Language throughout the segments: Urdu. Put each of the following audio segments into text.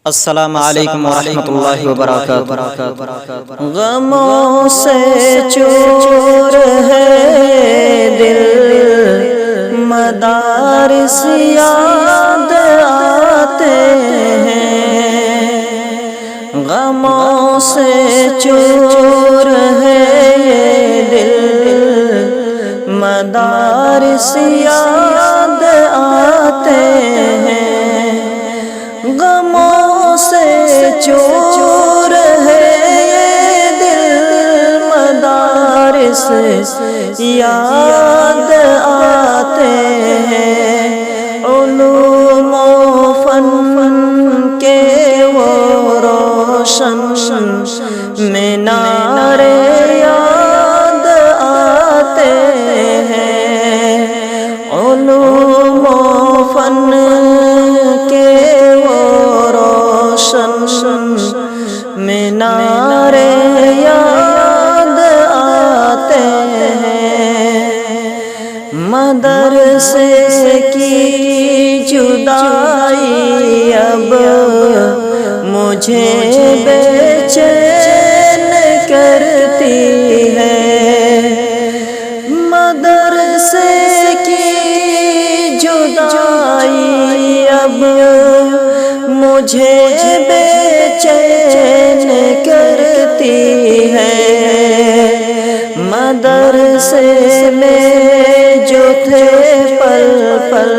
السلام علیکم ورحمۃ اللہ وبرکاتہ۔ غموں سے چور ہے دل، مدارس یاد آتے ہیں۔ غموں سے چور ہے دل، مدارس یاد آتے ہیں۔ غموں سے چور ہے دل، مدارس یاد آتے ہیں۔ علوم و فن کے وہ روشن مینارے یاد آتے ہیں۔ علوم و فن کے مینارے یاد آتے ہیں۔ مدرسے کی جدائی اب مجھے بے چین کرتی ہے۔ مدرسے کی جدائی اب مجھے بے چین کرتی ہے۔ مدرسے میں جو تھے پل پل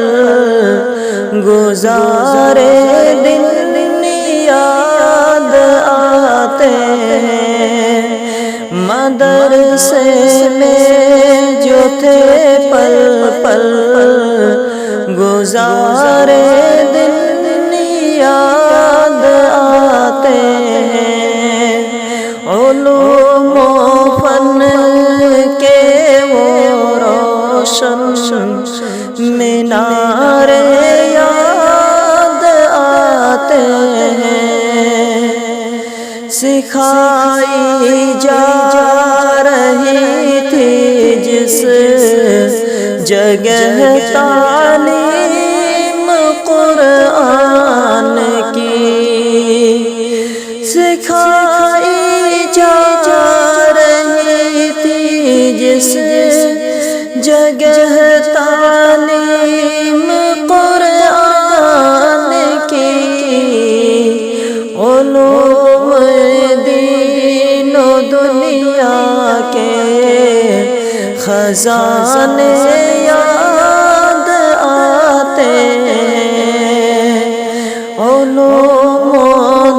گزارے دن یاد آتے ہیں۔ مدرسے میں جو تھے پل پل گزارے دن یاد آتے ہیں۔ علوم و فن کے وہ روشن مینارے یاد آتے ہیں۔ سکھائی جا رہی تھی جس جگہ تعلیم قرآن کی، سکھائی جا رہی تھی جس جگہ تعلیم قرآن کی۔ علوم دین و دنیا کے خزانے یاد آتے ہیں۔ علوم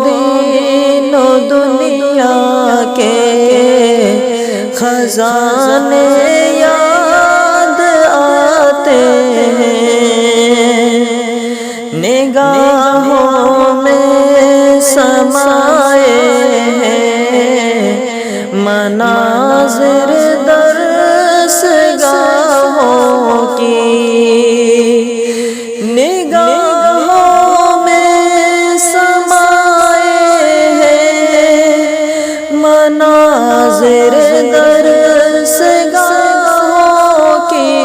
دین و دنیا کے خزانے یاد آتے ہیں۔ نگاہوں میں سمائے ہیں مناظر درس گاہوں کی۔ نگاہوں میں سمائے ہیں مناظر درس گاہوں کی۔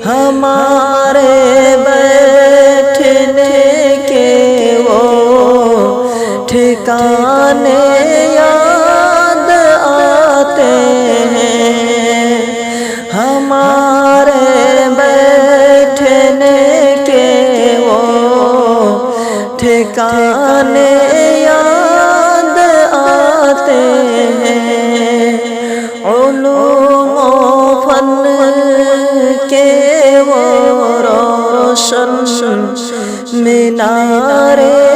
ہمارے بیٹھنے کے وہ ٹھکانے یاد آتے ہیں۔ ہمارے بیٹھنے کے وہ ٹھکانے یاد آتے ہیں۔ علوم و فن کے وہ روشن مینارے